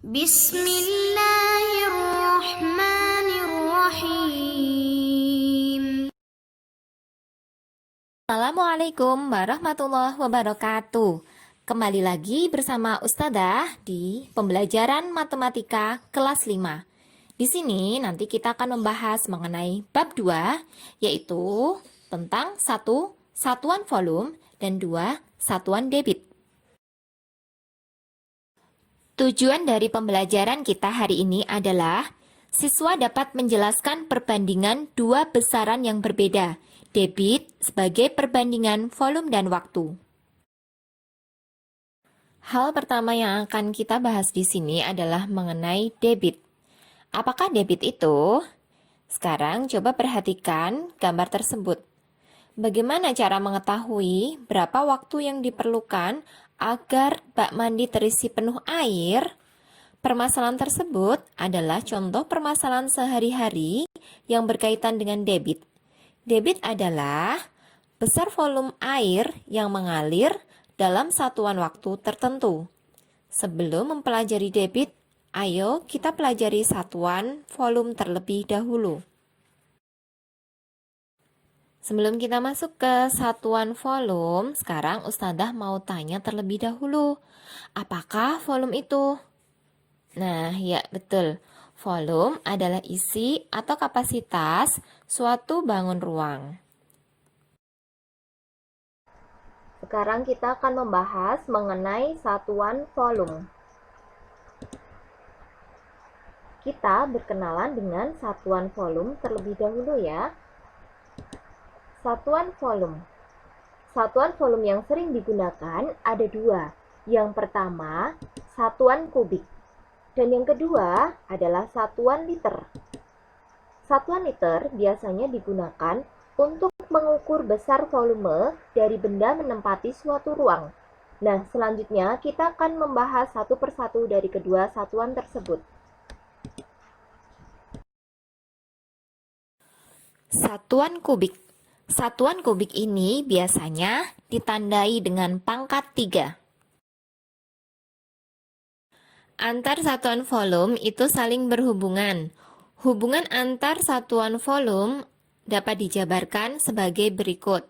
Bismillahirrahmanirrahim. Assalamualaikum warahmatullahi wabarakatuh. Kembali lagi bersama Ustadzah di pembelajaran matematika kelas 5. Di sini nanti kita akan membahas mengenai bab 2, yaitu tentang 1. Satuan volume dan 2. Satuan debit. Tujuan dari pembelajaran kita hari ini adalah siswa dapat menjelaskan perbandingan dua besaran yang berbeda, debit sebagai perbandingan volume dan waktu. Hal pertama yang akan kita bahas di sini adalah mengenai debit. Apakah debit itu? Sekarang coba perhatikan gambar tersebut. Bagaimana cara mengetahui berapa waktu yang diperlukan agar bak mandi terisi penuh air? Permasalahan tersebut adalah contoh permasalahan sehari-hari yang berkaitan dengan debit. Debit adalah besar volume air yang mengalir dalam satuan waktu tertentu. Sebelum mempelajari debit, ayo kita pelajari satuan volume terlebih dahulu. Sebelum kita masuk ke satuan volume, sekarang Ustadzah mau tanya terlebih dahulu, apakah volume itu? Nah, ya betul. Volume adalah isi atau kapasitas suatu bangun ruang. Sekarang kita akan membahas mengenai satuan volume. Kita berkenalan dengan satuan volume terlebih dahulu ya. Satuan volume. Satuan volume yang sering digunakan ada dua. Yang pertama, satuan kubik. Dan yang kedua adalah satuan liter. Satuan liter biasanya digunakan untuk mengukur besar volume dari benda menempati suatu ruang. Nah, selanjutnya kita akan membahas satu persatu dari kedua satuan tersebut. Satuan kubik. Satuan kubik ini biasanya ditandai dengan pangkat 3. Antar satuan volume itu saling berhubungan. Hubungan antar satuan volume dapat dijabarkan sebagai berikut.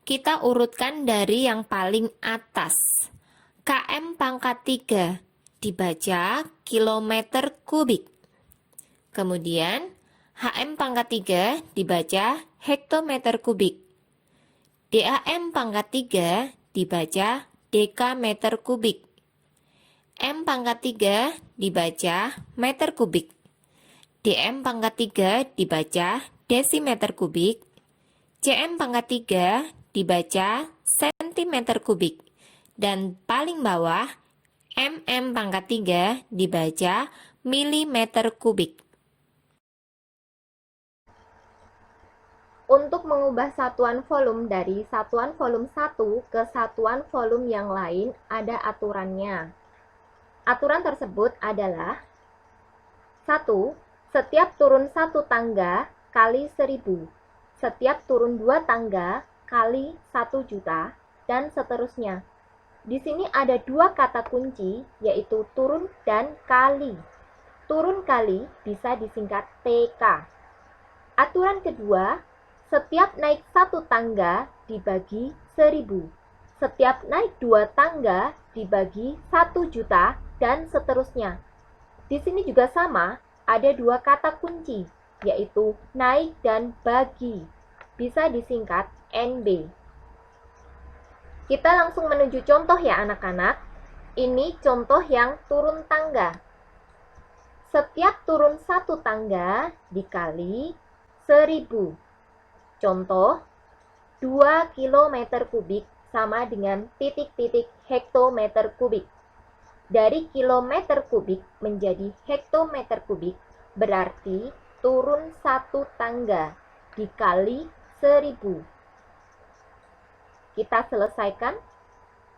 Kita urutkan dari yang paling atas. km pangkat 3 dibaca kilometer kubik. Kemudian HM pangkat 3 dibaca hektometer kubik. DAM pangkat 3 dibaca dekameter kubik. M pangkat 3 dibaca meter kubik. DM pangkat 3 dibaca desimeter kubik. CM pangkat 3 dibaca sentimeter kubik. Dan paling bawah MM pangkat 3 dibaca milimeter kubik. Untuk mengubah satuan volume dari satuan volume 1 ke satuan volume yang lain ada aturannya. Aturan tersebut adalah 1. Setiap turun 1 tangga kali 1000. Setiap turun 2 tangga kali 1 juta dan seterusnya. Di sini ada dua kata kunci yaitu turun dan kali. Turun kali bisa disingkat TK. Aturan kedua, setiap naik 1 tangga dibagi 1000. Setiap naik 2 tangga dibagi 1 juta dan seterusnya. Di sini juga sama, ada dua kata kunci, yaitu naik dan bagi. Bisa disingkat NB. Kita langsung menuju contoh ya anak-anak. Ini contoh yang turun tangga. Setiap turun 1 tangga dikali 1000. Contoh, 2 km kubik sama dengan titik-titik hektometer kubik. Dari kilometer kubik menjadi hektometer kubik, berarti turun 1 tangga dikali 1000. Kita selesaikan.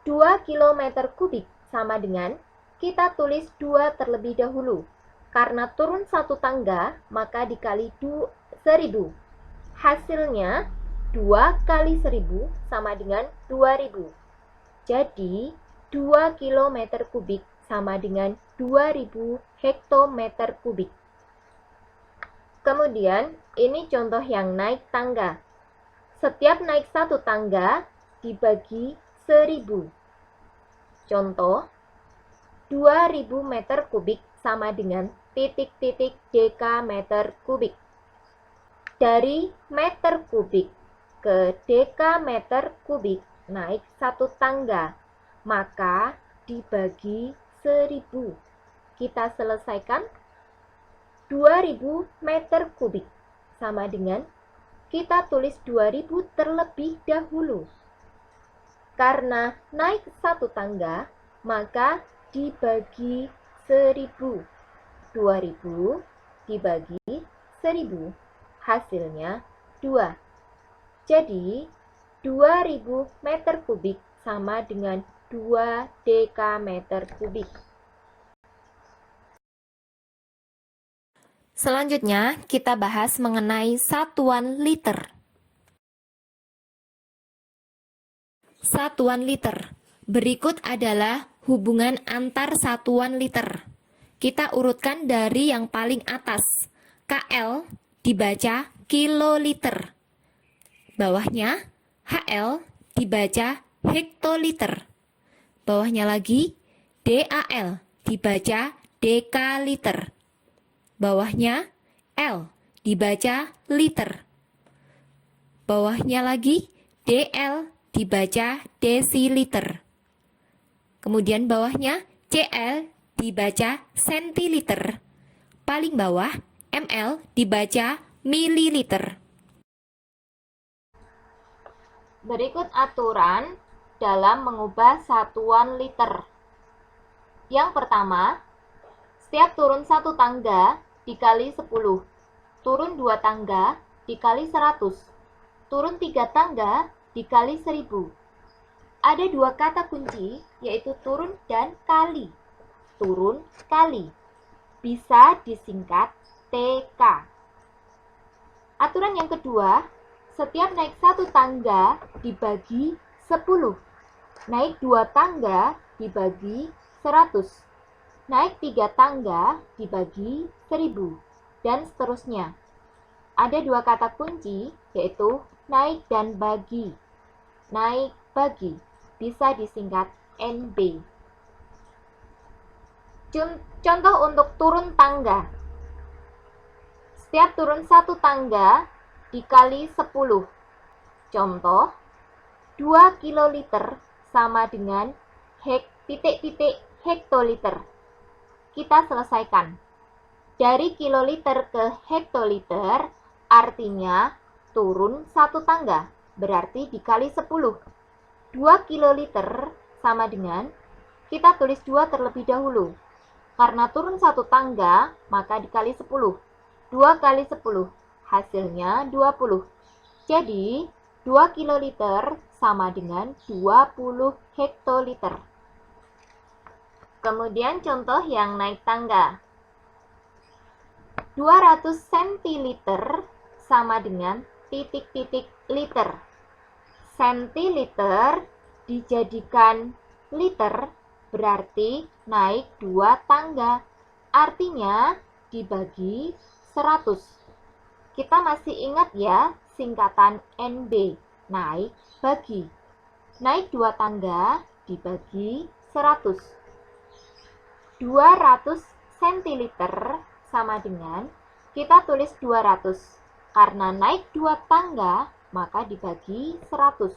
2 kilometer kubik sama dengan, kita tulis 2 terlebih dahulu. Karena turun 1 tangga, maka dikali 1000. Hasilnya 2 kali 1000 sama dengan 2000. Jadi 2 kilometer kubik sama dengan 2000 hektometer kubik. Kemudian ini contoh yang naik tangga. Setiap naik 1 tangga dibagi 1000. Contoh, 2000 meter kubik sama dengan titik-titik dekameter kubik. Dari meter kubik ke dekameter kubik naik 1 tangga, maka dibagi 1000. Kita selesaikan. 2000 meter kubik sama dengan, kita tulis 2000 terlebih dahulu. Karena naik 1 tangga, maka dibagi 1000. 2000 dibagi 1000, hasilnya 2. Jadi, 2000 meter kubik sama dengan 2 dekameter kubik. Selanjutnya, kita bahas mengenai satuan liter. Satuan liter. Berikut adalah hubungan antar satuan liter. Kita urutkan dari yang paling atas. KL dibaca kiloliter. Bawahnya HL dibaca hektoliter. Bawahnya lagi DAL dibaca dekaliter. Bawahnya L dibaca liter. Bawahnya lagi DL dibaca desiliter. Kemudian bawahnya CL dibaca sentiliter. Paling bawah ml dibaca mililiter. Berikut aturan dalam mengubah satuan liter. Yang pertama, setiap turun 1 tangga dikali 10. Turun 2 tangga dikali 100. Turun 3 tangga dikali 1000. Ada 2 kata kunci, yaitu turun dan kali. Turun, kali. Bisa disingkat TK. Aturan yang kedua, setiap naik 1 tangga dibagi 10. Naik 2 tangga dibagi 100. Naik 3 tangga dibagi 1000. Dan seterusnya. Ada 2 kata kunci, yaitu naik dan bagi. Naik, bagi. Bisa disingkat NB. Contoh untuk turun tangga. Setiap turun 1 tangga dikali 10. Contoh, 2 kiloliter sama dengan titik-titik hektoliter. Kita selesaikan. Dari kiloliter ke hektoliter, artinya turun 1 tangga, berarti dikali 10. 2 kiloliter sama dengan, kita tulis 2 terlebih dahulu. Karena turun 1 tangga, maka dikali 10. 2 kali 10, hasilnya 20. Jadi, 2 kiloliter sama dengan 20 hektoliter. Kemudian contoh yang naik tangga. 200 centiliter sama dengan titik-titik liter. Centiliter dijadikan liter berarti naik 2 tangga. Artinya dibagi 100. Kita masih ingat ya singkatan NB, naik bagi. Naik 2 tangga dibagi 100. 200 centiliter sama dengan, kita tulis 200. Karena naik 2 tangga, maka dibagi 100.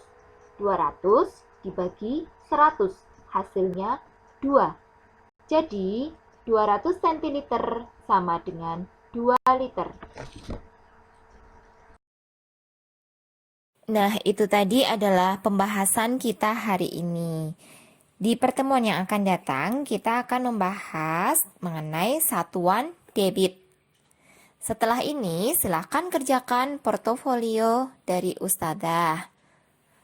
200 dibagi 100, hasilnya 2. Jadi, 200 centiliter sama dengan 2 liter. Nah, itu tadi adalah pembahasan kita hari ini. Di pertemuan yang akan datang, kita akan membahas mengenai satuan debit. Setelah ini, silakan kerjakan portofolio dari Ustadzah.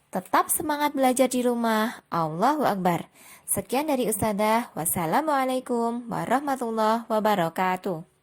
Tetap semangat belajar di rumah. Allahu Akbar. Sekian dari Ustadzah. Wassalamualaikum warahmatullahi wabarakatuh.